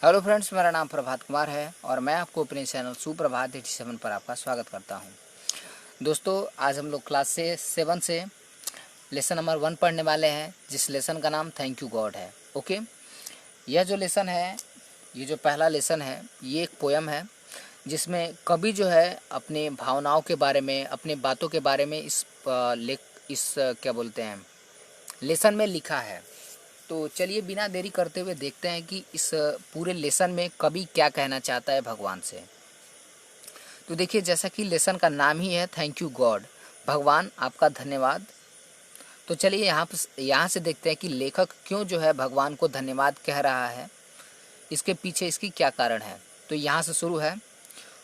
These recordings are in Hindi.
हेलो फ्रेंड्स, मेरा नाम प्रभात कुमार है और मैं आपको अपने चैनल सुप्रभात 87 पर आपका स्वागत करता हूं। दोस्तों, आज हम लोग क्लास से 7 से लेसन नंबर 1 पढ़ने वाले हैं, जिस लेसन का नाम थैंक यू गॉड है। ओके, यह जो लेसन है, ये जो पहला लेसन है, ये एक पोयम है जिसमें कवि जो है अपने भावनाओं के बारे में, अपने बातों के बारे में इस क्या बोलते हैं, लेसन में लिखा है। तो चलिए बिना देरी करते हुए देखते हैं कि इस पूरे लेसन में कवि क्या कहना चाहता है भगवान से। तो देखिए, जैसा कि लेसन का नाम ही है थैंक यू गॉड, भगवान आपका धन्यवाद। तो चलिए यहाँ से देखते हैं कि लेखक क्यों जो है भगवान को धन्यवाद कह रहा है, इसके पीछे इसकी क्या कारण है। तो यहाँ से शुरू है।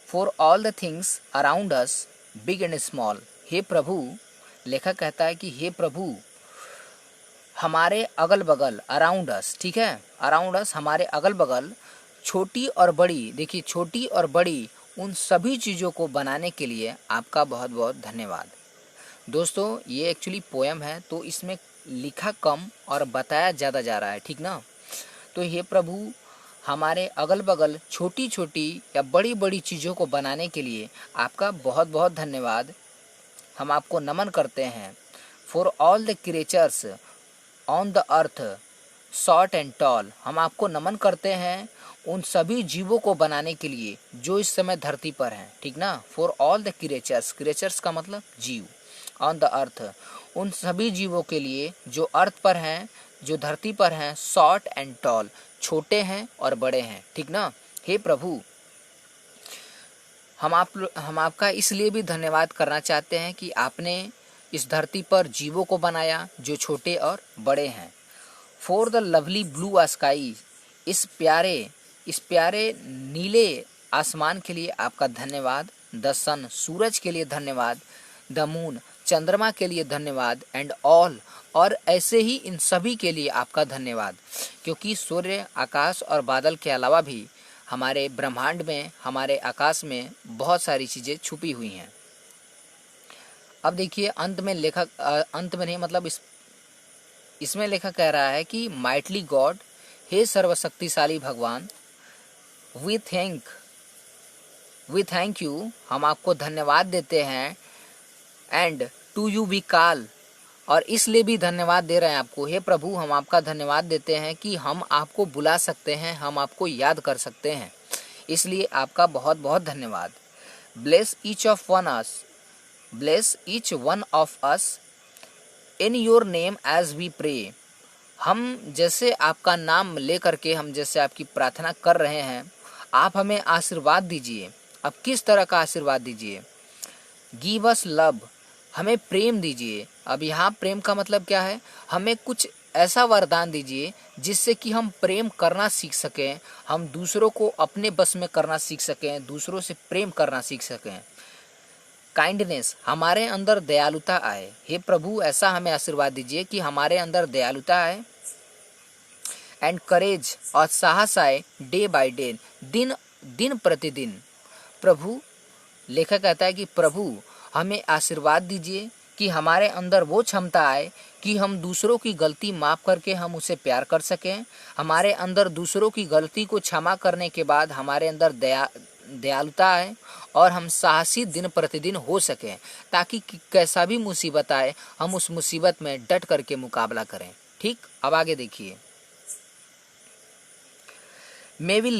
For all the things around us big and small, हे प्रभु, लेखक कहता है कि हे प्रभु, हमारे अगल बगल, अराउंड अस, ठीक है, अराउंड अस, हमारे अगल बगल, छोटी और बड़ी, देखिए छोटी और बड़ी उन सभी चीज़ों को बनाने के लिए आपका बहुत बहुत धन्यवाद। दोस्तों, ये एक्चुअली पोयम है, तो इसमें लिखा कम और बताया ज़्यादा जा रहा है, ठीक ना। तो हे प्रभु, हमारे अगल बगल छोटी छोटी या बड़ी बड़ी चीज़ों को बनाने के लिए आपका बहुत बहुत धन्यवाद, हम आपको नमन करते हैं। For all the creatures on the earth short and tall, हम आपको नमन करते हैं उन सभी जीवों को बनाने के लिए जो इस समय धरती पर हैं, ठीक ना। For all the creatures, creatures का मतलब जीव, ऑन द अर्थ, उन सभी जीवों के लिए जो अर्थ पर हैं, जो धरती पर हैं, शॉर्ट एंड टॉल, छोटे हैं और बड़े हैं, ठीक ना। हे प्रभु, हम आपका इसलिए भी धन्यवाद करना चाहते हैं कि आपने इस धरती पर जीवों को बनाया जो छोटे और बड़े हैं। For the lovely blue sky, इस प्यारे नीले आसमान के लिए आपका धन्यवाद। द सन, सूरज के लिए धन्यवाद। द मून, चंद्रमा के लिए धन्यवाद। एंड ऑल, और ऐसे ही इन सभी के लिए आपका धन्यवाद, क्योंकि सूर्य, आकाश और बादल के अलावा भी हमारे ब्रह्मांड में, हमारे आकाश में बहुत सारी चीज़ें छुपी हुई हैं। अब देखिए, अंत में नहीं, मतलब इसमें लेखक कह रहा है कि माइटली गॉड, हे सर्वशक्तिशाली भगवान, वी थैंक यू, हम आपको धन्यवाद देते हैं। And to you we call, और इसलिए भी धन्यवाद दे रहे हैं आपको, हे प्रभु, हम आपका धन्यवाद देते हैं कि हम आपको बुला सकते हैं, हम आपको याद कर सकते हैं, इसलिए आपका बहुत बहुत धन्यवाद। Bless each one of us in your name as we pray, हम जैसे आपका नाम ले करके, हम जैसे आपकी प्रार्थना कर रहे हैं, आप हमें आशीर्वाद दीजिए। अब किस तरह का आशीर्वाद दीजिए? गिव अस लव, हमें प्रेम दीजिए। अब यहाँ प्रेम का मतलब क्या है? हमें कुछ ऐसा वरदान दीजिए जिससे कि हम प्रेम करना सीख सकें, हम दूसरों को अपने बस में करना सीख सकें, दूसरों से प्रेम करना सीख सकें। काइंडनेस, हमारे अंदर दयालुता आए। हे प्रभु, ऐसा हमें आशीर्वाद दीजिए कि हमारे अंदर दयालुता आए। एंड करेज, और साहस आए, डे बाय डे, दिन प्रतिदिन। प्रभु, लेखक कहता है कि प्रभु, हमें आशीर्वाद दीजिए कि हमारे अंदर वो क्षमता आए कि हम दूसरों की गलती माफ़ करके हम उसे प्यार कर सकें, हमारे अंदर दूसरों की गलती को क्षमा करने के बाद हमारे अंदर दयालुता आए, और हम साहसी दिन प्रतिदिन हो सकें, ताकि कैसा भी मुसीबत आए हम उस मुसीबत में डट करके मुकाबला करें। ठीक, अब आगे देखिए। May we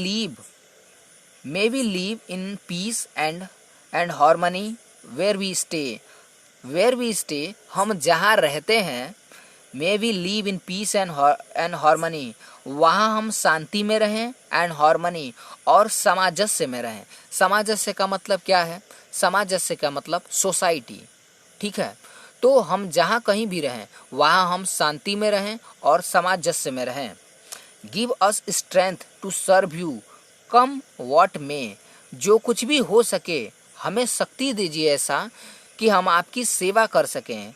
live in peace and harmony where we stay, हम जहाँ रहते हैं, may we live in peace and harmony, वहाँ हम शांति में रहें, एंड हार्मनी, और सामंजस्य में रहें। सामंजस्य का मतलब क्या है? सामंजस्य का मतलब सोसाइटी, ठीक है। तो हम जहाँ कहीं भी रहें वहाँ हम शांति में रहें और सामंजस्य में रहें। Give us strength to serve you come what may, जो कुछ भी हो सके हमें शक्ति दीजिए ऐसा कि हम आपकी सेवा कर सकें,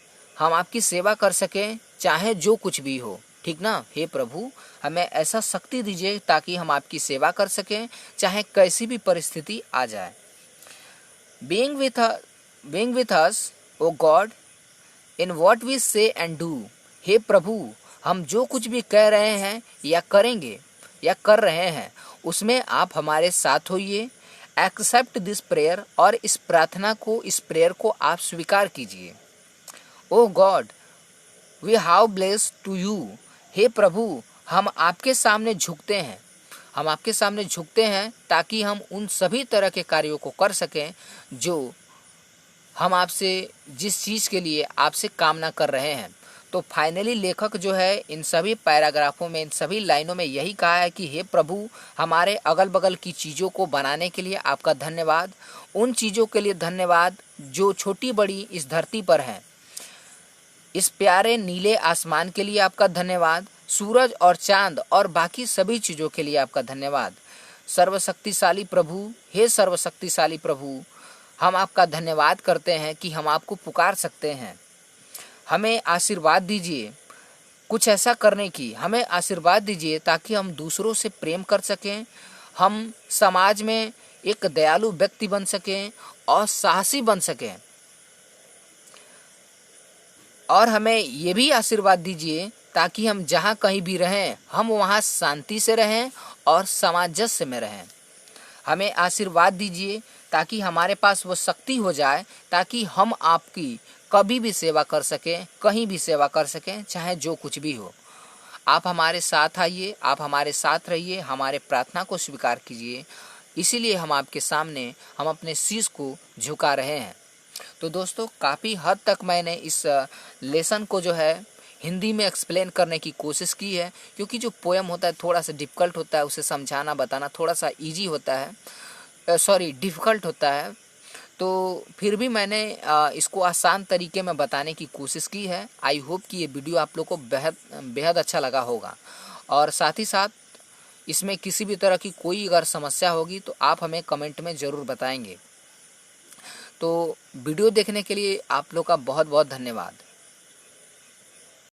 चाहे जो कुछ भी हो, ठीक ना। हे प्रभु, हमें ऐसा शक्ति दीजिए ताकि हम आपकी सेवा कर सकें, चाहे कैसी भी परिस्थिति आ जाए। Being with us O God in what we say and do, हे प्रभु, हम जो कुछ भी कह रहे हैं या करेंगे या कर रहे हैं उसमें आप हमारे साथ होइए। एक्सेप्ट दिस प्रेयर, और इस प्रार्थना को, इस प्रेयर को आप स्वीकार कीजिए। O God, we how bless to you. हे प्रभु, हम आपके सामने झुकते हैं, हम आपके सामने झुकते हैं ताकि हम उन सभी तरह के कार्यों को कर सकें जो हम आपसे, जिस चीज़ के लिए आपसे कामना कर रहे हैं। तो फाइनली लेखक जो है इन सभी पैराग्राफों में, इन सभी लाइनों में यही कहा है कि हे प्रभु, हमारे अगल बगल की चीज़ों को बनाने के लिए आपका धन्यवाद। उन चीज़ों के लिए धन्यवाद जो छोटी बड़ी इस धरती पर हैं। इस प्यारे नीले आसमान के लिए आपका धन्यवाद। सूरज और चांद और बाकी सभी चीज़ों के लिए आपका धन्यवाद। सर्वशक्तिशाली प्रभु, हे सर्वशक्तिशाली प्रभु, हम आपका धन्यवाद करते हैं कि हम आपको पुकार सकते हैं। हमें आशीर्वाद दीजिए कुछ ऐसा करने की, हमें आशीर्वाद दीजिए ताकि हम दूसरों से प्रेम कर सकें, हम समाज में एक दयालु व्यक्ति बन सकें और साहसी बन सकें। और हमें ये भी आशीर्वाद दीजिए ताकि हम जहाँ कहीं भी रहें, हम वहाँ शांति से रहें और सामंजस्य में रहें। हमें आशीर्वाद दीजिए ताकि हमारे पास वो शक्ति हो जाए ताकि हम आपकी कभी भी सेवा कर सकें, कहीं भी सेवा कर सकें, चाहे जो कुछ भी हो। आप हमारे साथ आइए, आप हमारे साथ रहिए, हमारे प्रार्थना को स्वीकार कीजिए। इसीलिए हम आपके सामने, हम अपने शीश को झुका रहे हैं। तो दोस्तों, काफ़ी हद तक मैंने इस लेसन को जो है हिंदी में एक्सप्लेन करने की कोशिश की है, क्योंकि जो पोएम होता है थोड़ा सा डिफ़िकल्ट होता है, उसे समझाना बताना थोड़ा सा इजी होता है, डिफ़िकल्ट होता है। तो फिर भी मैंने इसको आसान तरीके में बताने की कोशिश की है। आई होप कि ये वीडियो आप लोग को बेहद अच्छा लगा होगा। और साथ ही साथ इसमें किसी भी तरह की कोई अगर समस्या होगी तो आप हमें कमेंट में ज़रूर बताएंगे। तो वीडियो देखने के लिए आप लोग का बहुत बहुत धन्यवाद।